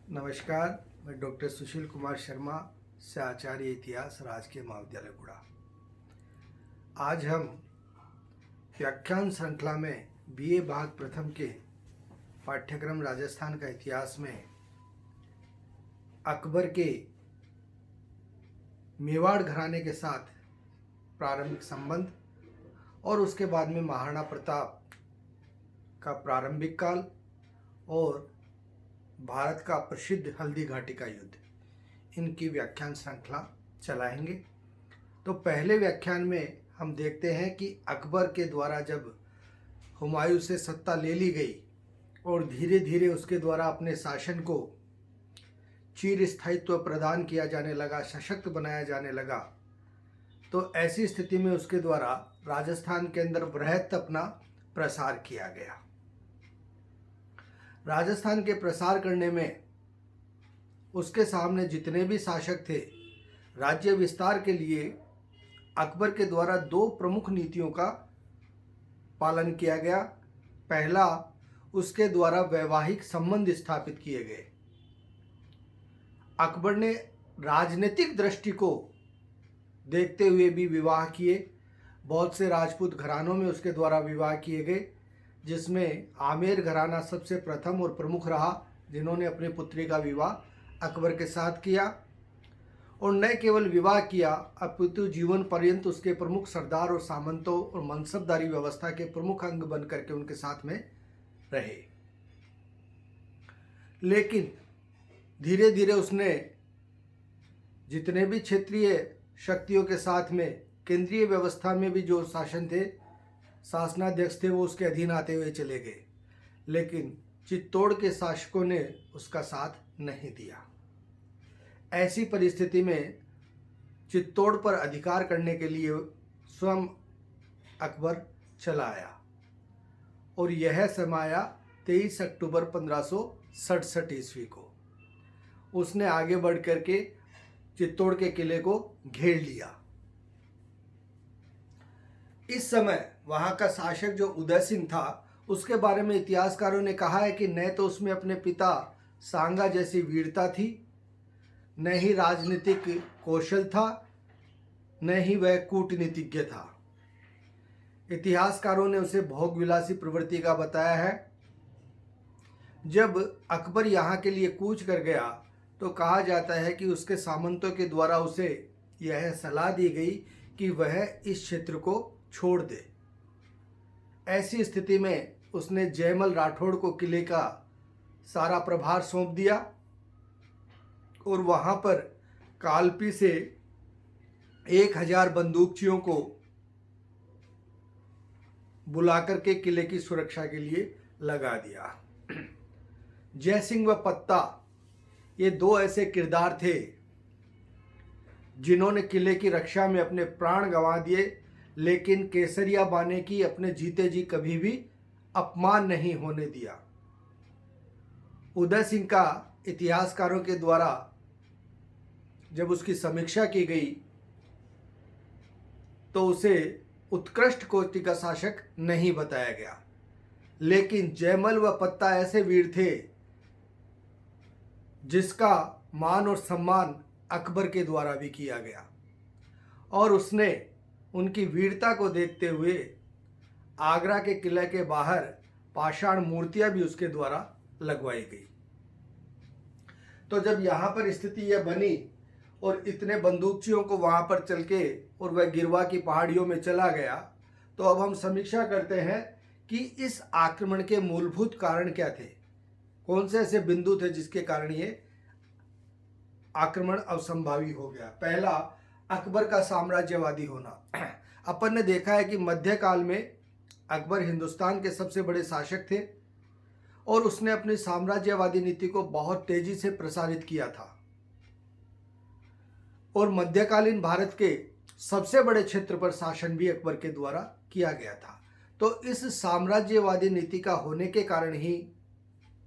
नमस्कार। मैं डॉक्टर सुशील कुमार शर्मा से आचार्य इतिहास राजकीय महाविद्यालय गुड़ा। आज हम व्याख्यान श्रृंखला में बीए भाग प्रथम के पाठ्यक्रम राजस्थान का इतिहास में अकबर के मेवाड़ घराने के साथ प्रारंभिक संबंध और उसके बाद में महाराणा प्रताप का प्रारंभिक काल और भारत का प्रसिद्ध हल्दी घाटी का युद्ध, इनकी व्याख्यान श्रृंखला चलाएंगे। तो पहले व्याख्यान में हम देखते हैं कि अकबर के द्वारा जब हुमायूं से सत्ता ले ली गई और धीरे धीरे उसके द्वारा अपने शासन को चिर स्थायित्व प्रदान किया जाने लगा, सशक्त बनाया जाने लगा, तो ऐसी स्थिति में उसके द्वारा राजस्थान के अंदर बृहत अपना प्रसार किया गया। राजस्थान के प्रसार करने में उसके सामने जितने भी शासक थे, राज्य विस्तार के लिए अकबर के द्वारा दो प्रमुख नीतियों का पालन किया गया। पहला, उसके द्वारा वैवाहिक संबंध स्थापित किए गए। अकबर ने राजनीतिक दृष्टि को देखते हुए भी विवाह किए। बहुत से राजपूत घरानों में उसके द्वारा विवाह किए गए, जिसमें आमेर घराना सबसे प्रथम और प्रमुख रहा, जिन्होंने अपनी पुत्री का विवाह अकबर के साथ किया। और न केवल विवाह किया, अपितु जीवन पर्यंत उसके प्रमुख सरदार और सामंतों और मनसबदारी व्यवस्था के प्रमुख अंग बन करके उनके साथ में रहे। लेकिन धीरे धीरे उसने जितने भी क्षेत्रीय शक्तियों के साथ में केंद्रीय व्यवस्था में भी जो शासन थे, शासनाध्यक्ष थे, वो उसके अधीन आते हुए चले गए। लेकिन चित्तौड़ के शासकों ने उसका साथ नहीं दिया। ऐसी परिस्थिति में चित्तौड़ पर अधिकार करने के लिए स्वयं अकबर चला आया और यह समय आया 23 अक्टूबर 1567 ईस्वी को। उसने आगे बढ़ करके चित्तौड़ के किले को घेर लिया। इस समय वहाँ का शासक जो उदय सिंह था, उसके बारे में इतिहासकारों ने कहा है कि न तो उसमें अपने पिता सांगा जैसी वीरता थी, न ही राजनीतिक कौशल था, न ही वह कूटनीतिज्ञ था। इतिहासकारों ने उसे भोगविलासी प्रवृत्ति का बताया है। जब अकबर यहाँ के लिए कूच कर गया तो कहा जाता है कि उसके सामंतों के द्वारा उसे यह सलाह दी गई कि वह इस क्षेत्र को छोड़ दे। ऐसी स्थिति में उसने जयमल राठौड़ को किले का सारा प्रभार सौंप दिया और वहां पर कालपी से 1000 बंदूकचियों को बुलाकर के किले की सुरक्षा के लिए लगा दिया। जयसिंह व पत्ता, ये दो ऐसे किरदार थे जिन्होंने किले की रक्षा में अपने प्राण गंवा दिए, लेकिन केसरिया बाने की अपने जीते जी कभी भी अपमान नहीं होने दिया। उदय सिंह का इतिहासकारों के द्वारा जब उसकी समीक्षा की गई तो उसे उत्कृष्ट कोटि का शासक नहीं बताया गया। लेकिन जयमल व पत्ता ऐसे वीर थे जिसका मान और सम्मान अकबर के द्वारा भी किया गया और उसने उनकी वीरता को देखते हुए आगरा के किले के बाहर पाषाण मूर्तियां भी उसके द्वारा लगवाई गई। तो जब यहाँ पर स्थिति यह बनी और इतने बंदूकचियों को वहाँ पर चल के और वह गिरवा की पहाड़ियों में चला गया, तो अब हम समीक्षा करते हैं कि इस आक्रमण के मूलभूत कारण क्या थे, कौन से ऐसे बिंदु थे जिसके कारण ये आक्रमण असंभावी हो गया। पहला, अकबर का साम्राज्यवादी होना। अपन ने देखा है कि मध्यकाल में अकबर हिंदुस्तान के सबसे बड़े शासक थे और उसने अपनी साम्राज्यवादी नीति को बहुत तेजी से प्रसारित किया था और मध्यकालीन भारत के सबसे बड़े क्षेत्र पर शासन भी अकबर के द्वारा किया गया था। तो इस साम्राज्यवादी नीति का होने के कारण ही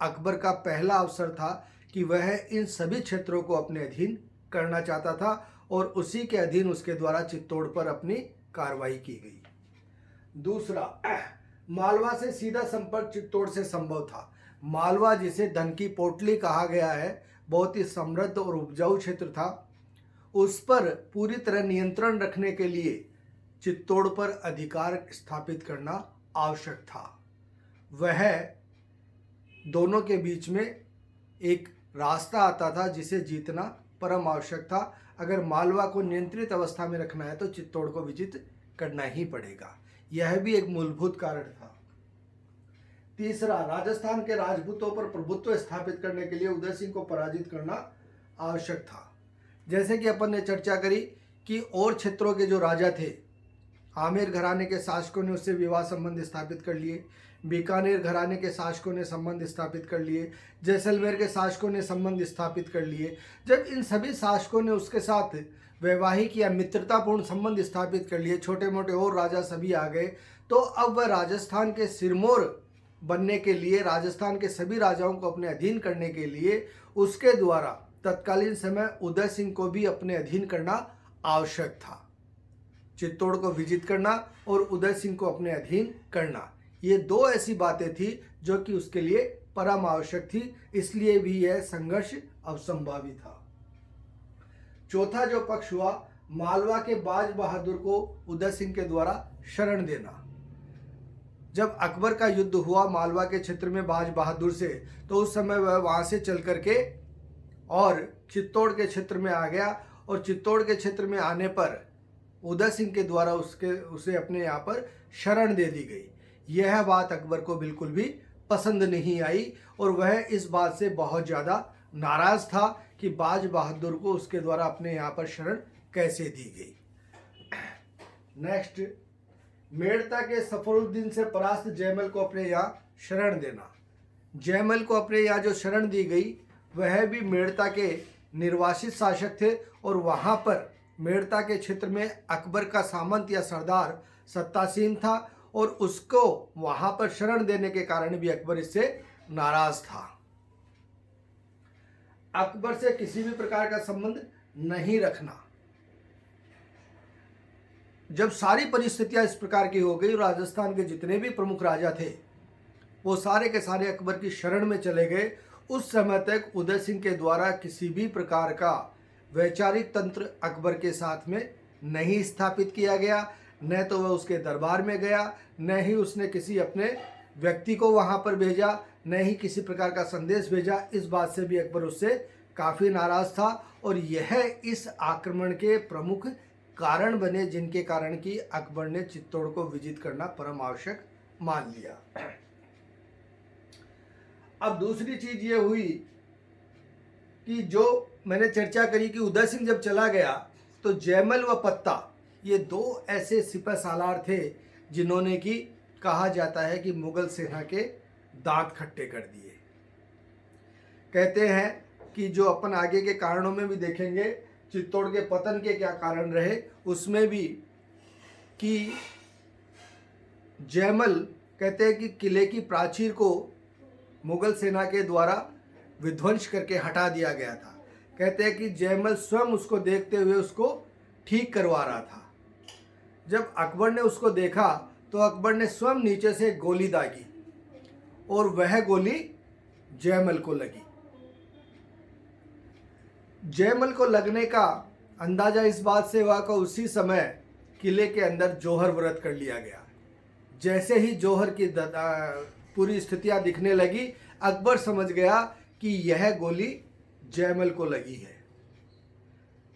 अकबर का पहला अवसर था कि वह इन सभी क्षेत्रों को अपने अधीन करना चाहता था और उसी के अधीन उसके द्वारा चित्तौड़ पर अपनी कार्रवाई की गई। दूसरा, मालवा से सीधा संपर्क चित्तौड़ से संभव था। मालवा, जिसे धन की पोटली कहा गया है, बहुत ही समृद्ध और उपजाऊ क्षेत्र था। उस पर पूरी तरह नियंत्रण रखने के लिए चित्तौड़ पर अधिकार स्थापित करना आवश्यक था। वह दोनों के बीच में एक रास्ता आता था जिसे जीतना परम आवश्यक था। अगर मालवा को नियंत्रित अवस्था में रखना है तो चित्तौड़ को विजित करना ही पड़ेगा। यह भी एक मूलभूत कारण था। तीसरा, राजस्थान के राजपूतों पर प्रभुत्व स्थापित करने के लिए उदय सिंह को पराजित करना आवश्यक था। जैसे कि अपन ने चर्चा करी कि और क्षेत्रों के जो राजा थे, आमेर घराने के शासकों ने उससे विवाह संबंध स्थापित कर लिए, बीकानेर घराने के शासकों ने संबंध स्थापित कर लिए, जैसलमेर के शासकों ने संबंध स्थापित कर लिए। जब इन सभी शासकों ने उसके साथ वैवाहिक या मित्रतापूर्ण संबंध स्थापित कर लिए, छोटे मोटे और राजा सभी आ गए, तो अब वह राजस्थान के सिरमौर बनने के लिए, राजस्थान के सभी राजाओं को अपने अधीन करने के लिए उसके द्वारा तत्कालीन समय उदय सिंह को भी अपने अधीन करना आवश्यक था। चित्तौड़ को विजित करना और उदय सिंह को अपने अधीन करना, ये दो ऐसी बातें थी जो कि उसके लिए परम आवश्यक थी, इसलिए भी यह संघर्ष असंभावी था। चौथा जो पक्ष हुआ, मालवा के बाज बहादुर को उदय सिंह के द्वारा शरण देना। जब अकबर का युद्ध हुआ मालवा के क्षेत्र में बाज बहादुर से, तो उस समय वह वहां से चल करके और चित्तौड़ के क्षेत्र में आ गया, और चित्तौड़ के क्षेत्र में आने पर उदय सिंह के द्वारा उसे अपने यहाँ पर शरण दे दी गई। यह बात अकबर को बिल्कुल भी पसंद नहीं आई और वह इस बात से बहुत ज़्यादा नाराज था कि बाज बहादुर को उसके द्वारा अपने यहाँ पर शरण कैसे दी गई। नेक्स्ट, मेड़ता के सफरुद्दीन से परास्त जयमल को अपने यहाँ शरण देना। जयमल को अपने यहाँ जो शरण दी गई वह भी मेड़ता के निर्वासित शासक थे, और वहाँ पर मेड़ता के क्षेत्र में अकबर का सामंत या सरदार सत्तासीन था, और उसको वहाँ पर शरण देने के कारण भी अकबर इससे नाराज था। अकबर से किसी भी प्रकार का संबंध नहीं रखना। जब सारी परिस्थितियां इस प्रकार की हो गई, राजस्थान के जितने भी प्रमुख राजा थे वो सारे के सारे अकबर की शरण में चले गए। उस समय तक उदय सिंह के द्वारा किसी भी प्रकार का वैचारिक तंत्र अकबर के साथ में नहीं स्थापित किया गया, न तो वह उसके दरबार में गया, न ही उसने किसी अपने व्यक्ति को वहाँ पर भेजा, न ही किसी प्रकार का संदेश भेजा। इस बात से भी अकबर उससे काफ़ी नाराज था, और यह इस आक्रमण के प्रमुख कारण बने जिनके कारण कि अकबर ने चित्तौड़ को विजित करना परम आवश्यक मान लिया। अब दूसरी चीज ये हुई कि जो मैंने चर्चा करी कि उदय सिंह जब चला गया तो जयमल व पत्ता, ये दो ऐसे सिपह सालार थे जिन्होंने कि कहा जाता है कि मुगल सेना के दांत खट्टे कर दिए। कहते हैं कि जो अपन आगे के कारणों में भी देखेंगे, चित्तौड़ के पतन के क्या कारण रहे, उसमें भी कि जयमल कहते हैं कि किले की प्राचीर को मुगल सेना के द्वारा विध्वंस करके हटा दिया गया था। कहते हैं कि जयमल स्वयं उसको देखते हुए उसको ठीक करवा रहा था। जब अकबर ने उसको देखा तो अकबर ने स्वयं नीचे से गोली दागी और वह गोली जयमल को लगी। जयमल को लगने का अंदाजा इस बात से हुआ कि उसी समय किले के अंदर जौहर व्रत कर लिया गया। जैसे ही जौहर की पूरी स्थितियां दिखने लगी, अकबर समझ गया कि यह गोली जयमल को लगी है।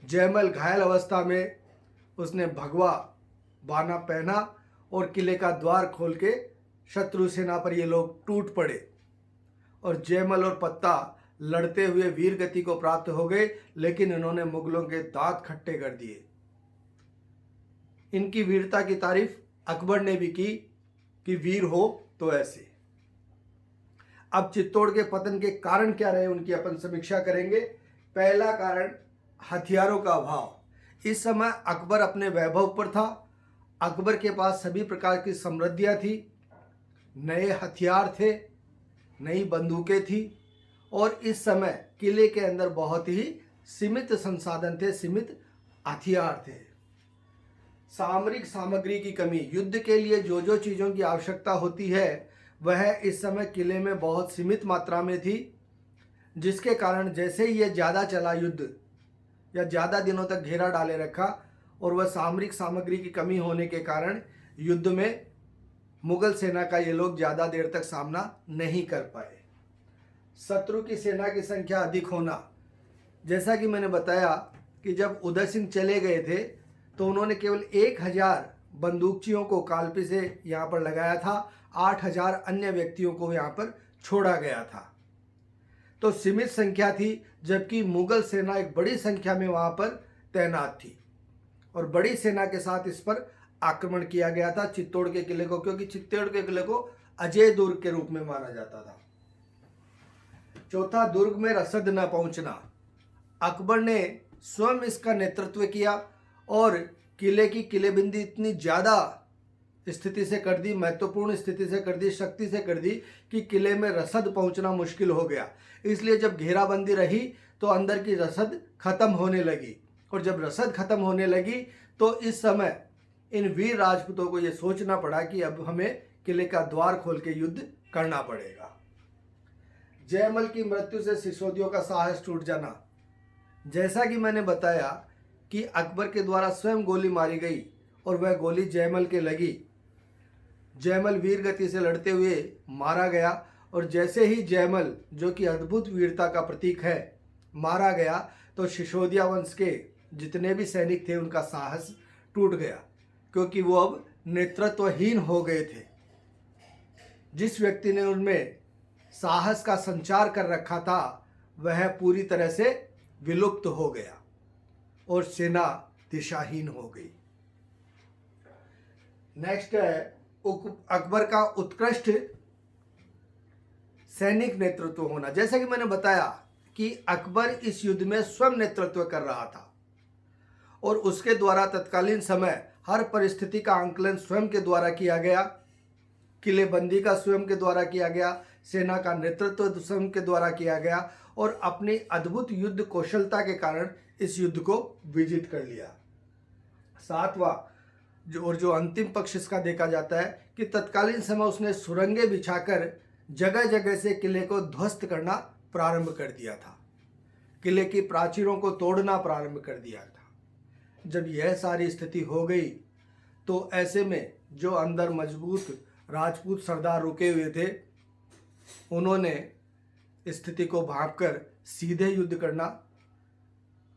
जयमल घायल अवस्था में उसने भगवा बाना पहना और किले का द्वार खोल के शत्रु सेना पर ये लोग टूट पड़े, और जयमल और पत्ता लड़ते हुए वीर गति को प्राप्त हो गए, लेकिन इन्होंने मुगलों के दांत खट्टे कर दिए। इनकी वीरता की तारीफ अकबर ने भी की कि वीर हो तो ऐसे। अब चित्तौड़ के पतन के कारण क्या रहे उनकी अपन समीक्षा करेंगे। पहला कारण हथियारों का अभाव। इस समय अकबर अपने वैभव पर था, अकबर के पास सभी प्रकार की समृद्धियां थी, नए हथियार थे, नई बंदूकें थी, और इस समय किले के अंदर बहुत ही सीमित संसाधन थे, सीमित हथियार थे। सामरिक सामग्री की कमी, युद्ध के लिए जो जो चीज़ों की आवश्यकता होती है वह इस समय किले में बहुत सीमित मात्रा में थी, जिसके कारण जैसे ही यह ज़्यादा चला युद्ध या ज़्यादा दिनों तक घेरा डाले रखा और वह सामरिक सामग्री की कमी होने के कारण युद्ध में मुगल सेना का ये लोग ज़्यादा देर तक सामना नहीं कर पाए। शत्रु की सेना की संख्या अधिक होना, जैसा कि मैंने बताया कि जब उदय सिंह चले गए थे तो उन्होंने केवल 1000 बंदूकचियों को कालपी से यहाँ पर लगाया था, 8000 अन्य व्यक्तियों को यहाँ पर छोड़ा गया था। तो सीमित संख्या थी, जबकि मुगल सेना एक बड़ी संख्या में वहाँ पर तैनात थी और बड़ी सेना के साथ इस पर आक्रमण किया गया था चित्तौड़ के किले को, क्योंकि चित्तौड़ के किले को अजय दुर्ग के रूप में माना जाता था। चौथा, दुर्ग में रसद न पहुंचना। अकबर ने स्वयं इसका नेतृत्व किया और किले की किलेबंदी इतनी ज़्यादा स्थिति से कर दी, महत्वपूर्ण स्थिति से कर दी, शक्ति से कर दी कि किले में रसद पहुंचना मुश्किल हो गया। इसलिए जब घेराबंदी रही तो अंदर की रसद खत्म होने लगी, और जब रसद खत्म होने लगी तो इस समय इन वीर राजपूतों को यह सोचना पड़ा कि अब हमें किले का द्वार खोल के युद्ध करना पड़ेगा। जयमल की मृत्यु से सिसोदियों का साहस टूट जाना। जैसा कि मैंने बताया कि अकबर के द्वारा स्वयं गोली मारी गई और वह गोली जयमल के लगी। जयमल वीर गति से लड़ते हुए मारा गया, और जैसे ही जयमल, जो कि अद्भुत वीरता का प्रतीक है, मारा गया तो सिसोदिया वंश के जितने भी सैनिक थे उनका साहस टूट गया, क्योंकि वो अब नेतृत्वहीन हो गए थे। जिस व्यक्ति ने उनमें साहस का संचार कर रखा था वह पूरी तरह से विलुप्त हो गया और सेना दिशाहीन हो गई। नेक्स्ट है अकबर का उत्कृष्ट सैनिक नेतृत्व होना। जैसा कि मैंने बताया कि अकबर इस युद्ध में स्वयं नेतृत्व कर रहा था और उसके द्वारा तत्कालीन समय हर परिस्थिति का आंकलन स्वयं के द्वारा किया गया, किलेबंदी का स्वयं के द्वारा किया गया, सेना का नेतृत्व स्वयं के द्वारा किया गया और अपनी अद्भुत युद्ध कौशलता के कारण इस युद्ध को विजित कर लिया। सातवां जो अंतिम पक्ष इसका देखा जाता है कि तत्कालीन समय उसने सुरंगें बिछाकर जगह जगह से किले को ध्वस्त करना प्रारंभ कर दिया था, किले की प्राचीरों को तोड़ना प्रारंभ कर दिया था। जब यह सारी स्थिति हो गई तो ऐसे में जो अंदर मजबूत राजपूत सरदार रुके हुए थे उन्होंने स्थिति को भांपकर सीधे युद्ध करना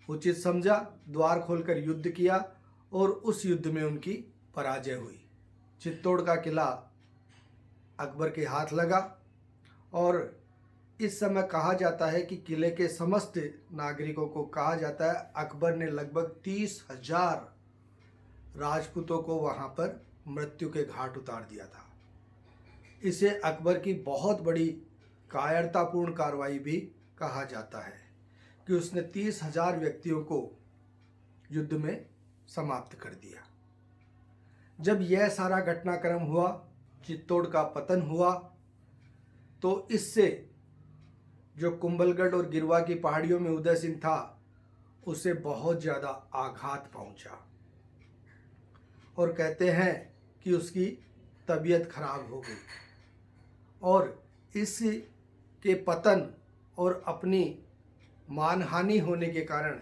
उचित समझा, द्वार खोलकर युद्ध किया और उस युद्ध में उनकी पराजय हुई। चित्तौड़ का किला अकबर के हाथ लगा और इस समय कहा जाता है कि किले के समस्त नागरिकों को कहा जाता है अकबर ने लगभग 30,000 राजपूतों को वहाँ पर मृत्यु के घाट उतार दिया था। इसे अकबर की बहुत बड़ी कायरतापूर्ण कार्रवाई भी कहा जाता है कि उसने 30,000 व्यक्तियों को युद्ध में समाप्त कर दिया। जब यह सारा घटनाक्रम हुआ, चित्तौड़ का पतन हुआ, तो इससे जो कुंभलगढ़ और गिरवा की पहाड़ियों में उदय सिंह था उसे बहुत ज़्यादा आघात पहुंचा और कहते हैं कि उसकी तबीयत खराब हो गई और इसके पतन और अपनी मानहानि होने के कारण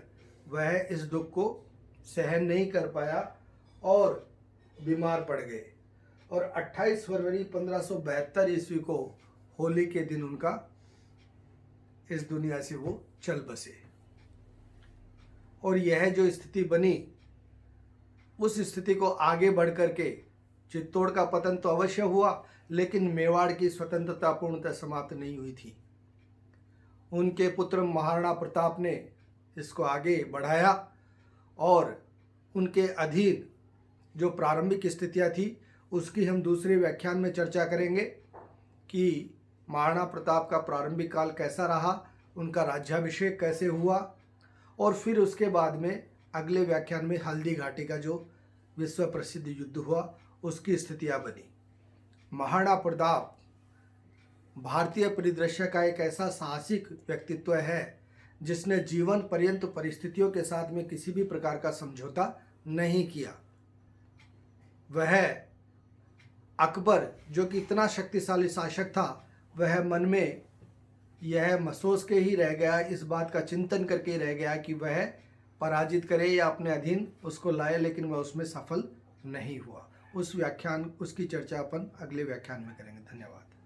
वह इस दुख को सहन नहीं कर पाया और बीमार पड़ गए और 28 फरवरी 1572 ईस्वी को होली के दिन उनका इस दुनिया से वो चल बसे। और यह जो स्थिति बनी उस स्थिति को आगे बढ़ करके चित्तौड़ का पतन तो अवश्य हुआ, लेकिन मेवाड़ की स्वतंत्रता पूर्णतः समाप्त नहीं हुई थी। उनके पुत्र महाराणा प्रताप ने इसको आगे बढ़ाया और उनके अधीन जो प्रारंभिक स्थितियां थी उसकी हम दूसरे व्याख्यान में चर्चा करेंगे कि महाराणा प्रताप का प्रारंभिक काल कैसा रहा, उनका राज्याभिषेक कैसे हुआ और फिर उसके बाद में अगले व्याख्यान में हल्दी घाटी का जो विश्व प्रसिद्ध युद्ध हुआ उसकी स्थितियां बनी। महाराणा प्रताप भारतीय परिदृश्य का एक ऐसा साहसिक व्यक्तित्व है जिसने जीवन पर्यंत परिस्थितियों के साथ में किसी भी प्रकार का समझौता नहीं किया। वह अकबर जो कि इतना शक्तिशाली शासक था, वह मन में यह महसूस के ही रह गया, इस बात का चिंतन करके रह गया कि वह पराजित करे या अपने अधीन उसको लाए, लेकिन वह उसमें सफल नहीं हुआ। उसकी चर्चा अपन अगले व्याख्यान में करेंगे। धन्यवाद।